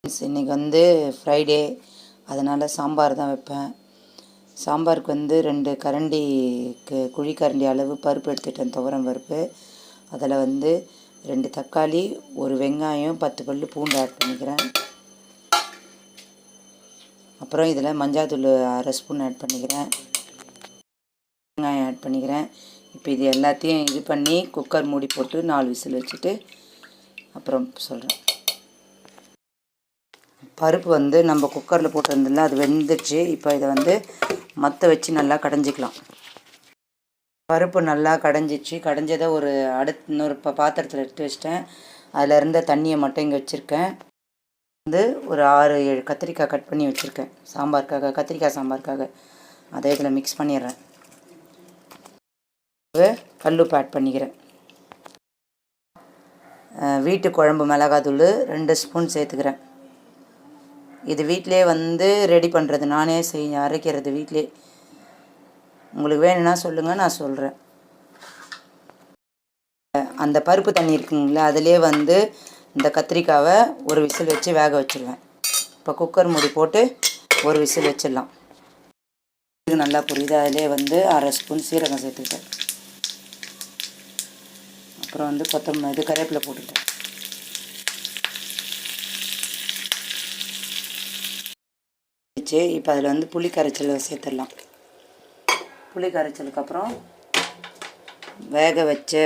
இன்றைக்கி வந்து ஃப்ரைடே, அதனால் சாம்பார் தான் வைப்பேன். சாம்பாருக்கு வந்து 2 கரண்டி குழிக்கரண்டி அளவு பருப்பு எடுத்துட்டேன், துவரம் பருப்பு. அதில் வந்து 2 தக்காளி, 1 வெங்காயம், 10 பல் பூண்டு ஆட் பண்ணிக்கிறேன். அப்புறம் இதில் மஞ்சாத்தூள் 1/2 ஸ்பூன் ஆட் பண்ணிக்கிறேன், வெங்காயம் ஆட் பண்ணிக்கிறேன். இப்போ இது எல்லாத்தையும் இது பண்ணி குக்கர் மூடி போட்டு 4 விசில் வச்சுட்டு அப்புறம் சொல்கிறேன். பருப்பு வந்து நம்ம குக்கரில் போட்டிருந்தில்ல, அது வெந்துடுச்சு. இப்போ இதை வந்து மற்ற வச்சு நல்லா கடைஞ்சிக்கலாம். பருப்பு நல்லா கடைஞ்சிச்சு. கடைஞ்சதை ஒரு இன்னொரு பாத்திரத்தில் எடுத்து வச்சிட்டேன். அதில் இருந்த தண்ணியை மட்டும் இங்கே வச்சுருக்கேன். வந்து ஒரு 6-7 கத்திரிக்காய் கட் பண்ணி வச்சுருக்கேன் சாம்பாருக்காக, கத்திரிக்காய் சாம்பாருக்காக. அதை இதில் மிக்ஸ் பண்ணிடுறேன். கல்லுப்பு ஆட் பண்ணிக்கிறேன். வீட்டு குழம்பு மிளகாத்தூள் 2 ஸ்பூன் சேர்த்துக்கிறேன். இது வீட்டிலே வந்து ரெடி பண்ணுறது, நானே அரைக்கிறது வீட்டிலே. உங்களுக்கு வேணும்னா சொல்லுங்கள், நான் சொல்கிறேன். அந்த பருப்பு தண்ணி இருக்குங்களா, அதிலே வந்து இந்த கத்திரிக்காவை ஒரு விசில் வச்சு வேக வச்சுருவேன். இப்போ குக்கர் மூடி போட்டு ஒரு விசில் வச்சிடலாம். இது நல்லா புரியுது. அதிலே வந்து 1/2 ஸ்பூன் சீரகம் சேர்த்துக்கிட்டேன். அப்புறம் வந்து கொத்தமல்லி, கருவேப்பிலை போட்டுக்கிட்டேன். இப்போ அதில் வந்து புளி கரைச்சல் சேர்த்துடலாம். புளி கரைச்சலுக்கு அப்புறம் வேக வச்ச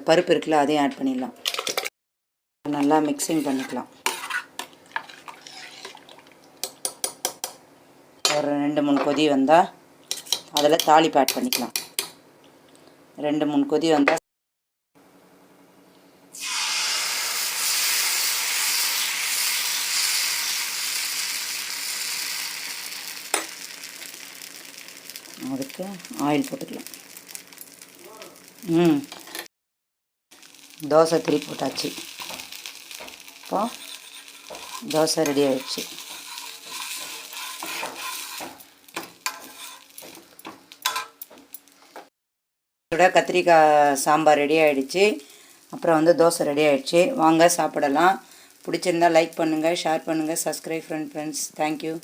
பருப்பு இருக்குல்ல, அதையும் ஆட் பண்ணிடலாம். நல்லா மிக்சிங் பண்ணிக்கலாம். ஒரு 2-3 கொதி வந்தால் அதில் தாளிப்பு ஆட் பண்ணிக்கலாம். 2-3 கொதி வந்தால் அதுக்கு ஆயில் போட்டுக்கலாம். தோசை திரி போட்டாச்சு. இப்போ தோசை ரெடி ஆகிடுச்சு. கத்திரிக்காய் சாம்பார் ரெடி ஆகிடுச்சு. அப்புறம் வந்து தோசை ரெடி ஆகிடுச்சு. வாங்க சாப்பிடலாம். பிடிச்சிருந்தால் லைக் பண்ணுங்கள், ஷேர் பண்ணுங்கள், subscribe friends. Thank you.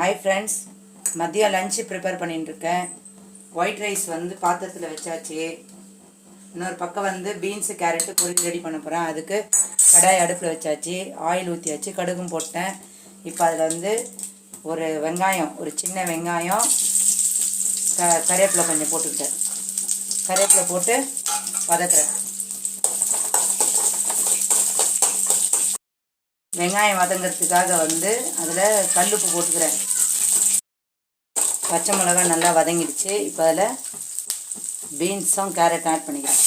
Hi friends, மதியம் லஞ்சு ப்ரிப்பேர் பண்ணிட்டுருக்கேன். ஒயிட் ரைஸ் வந்து பாத்திரத்தில் வச்சாச்சு. இன்னொரு பக்கம் வந்து பீன்ஸு கேரட்டு பொரிச்சு ரெடி பண்ண போகிறேன். அதுக்கு கடாய் அடுப்பில் வச்சாச்சு. ஆயில் ஊற்றியாச்சு, கடுகும் போட்டேன். இப்போ அதில் வந்து ஒரு வெங்காயம், ஒரு சின்ன வெங்காயம், கருவேப்பிலை கொஞ்சம் போட்டுக்கிட்டேன். கருவேப்பிலை போட்டு வதக்குறேன். வெங்காயம் வதங்கிறதுக்காக வந்து அதில் கல்லுப்பு போட்டுக்கிறேன். பச்சை மிளகாய் நல்லா வதங்கிடுச்சு. இப்போ அதில் பீன்ஸும் கேரட்டும் ஆட் பண்ணிக்கிறேன்.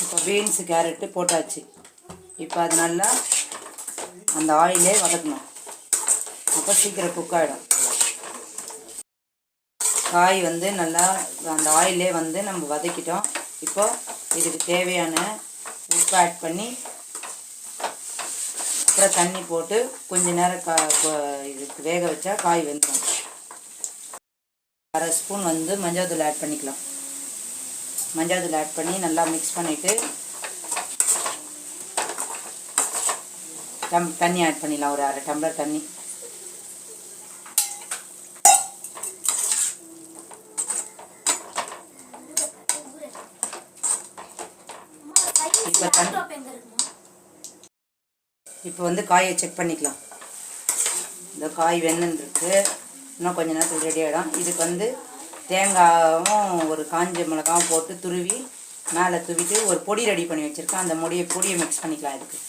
இப்போ பீன்ஸு கேரட்டு போட்டாச்சு. இப்போ அது நல்லா அந்த ஆயிலே வதக்கணும். அப்போ சீக்கிரம் குக் ஆகிடும். காய் வந்து நல்லா அந்த ஆயிலே வந்து நம்ம வதக்கிட்டோம். இப்போ இதுக்கு தேவையான உப்பு ஆட் பண்ணி அப்புறம் தண்ணி போட்டு கொஞ்ச நேரம் இதுக்கு வேக வச்சா காய் வெந்துடும். 1/2 ஸ்பூன் வந்து மஞ்சள் ஆட் பண்ணிக்கலாம். மஞ்சள் ஆட் பண்ணி நல்லா மிக்ஸ் பண்ணிவிட்டு தண்ணி ஆட் பண்ணிடலாம். ஒரு 1/2 டம்ளர் தண்ணி. இப்போ வந்து காயை செக் பண்ணிக்கலாம். இந்த காய் வெந்துருக்கு. இன்னும் கொஞ்சம் நேரத்தில் ரெடி ஆகிடும். இதுக்கு வந்து தேங்காயும் ஒரு காஞ்ச மிளகாவும் போட்டு துருவி மேலே தூவிட்டு ஒரு பொடி ரெடி பண்ணி வச்சுருக்கேன். அந்த பொடியை மிக்ஸ் பண்ணிக்கலாம் இதுக்கு.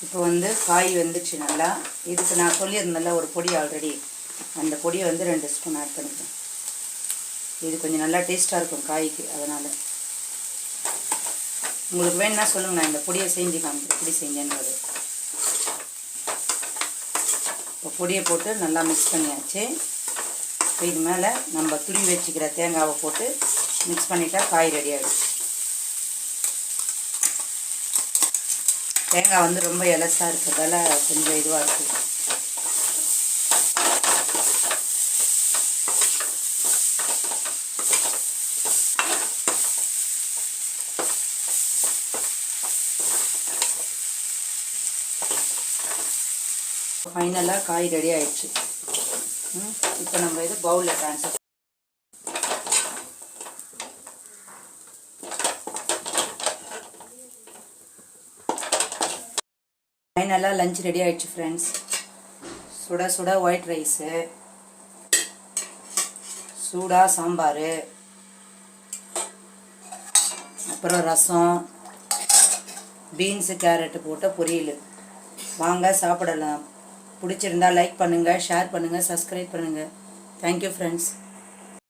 இப்போ வந்து காய் வெந்துச்சு நல்லா. இதுக்கு நான் சொல்லியிருந்தேன்ல ஒரு பொடி ஆல்ரெடி, அந்த பொடியை வந்து 2 ஸ்பூன் ஆட் பண்ணிக்கிறேன். இது கொஞ்சம் நல்லா டேஸ்ட்டாக இருக்கும் காய்க்கு. அதனால் உங்களுக்கு வேணும்னா சொல்லுங்கள், நான் இந்த பொடியை செஞ்சு காமிக்கிறேன் எப்படி செஞ்சேன்றது. இப்போ பொடியை போட்டு நல்லா மிக்ஸ் பண்ணியாச்சு. இப்போ இது மேலே நம்ம துருவி வச்சுக்கிற தேங்காவை போட்டு மிக்ஸ் பண்ணிட்டா காய் ரெடி ஆகிடும். தேங்காய் வந்து ரொம்ப எலசாக இருக்கிறதால கொஞ்சம் இதுவாக இருக்குது. ஃபைனலாக காய் ரெடி ஆயிடுச்சு. இப்போ நம்ம இது பவுலில் ட்ரான்ஸ்ஃபர். ஃபைனலாக லஞ்ச் ரெடி ஆயிடுச்சு ஃப்ரெண்ட்ஸ். சுட சுட ஒயிட் ரைஸு, சூடாக சாம்பார், அப்புறம் ரசம், பீன்ஸு கேரட்டு போட்ட பொரியல். வாங்க சாப்பிடலாம். பிடிச்சிருந்தா லைக் பண்ணுங்கள், ஷேர் பண்ணுங்கள், சப்ஸ்கிரைப் பண்ணுங்கள். Thank you friends.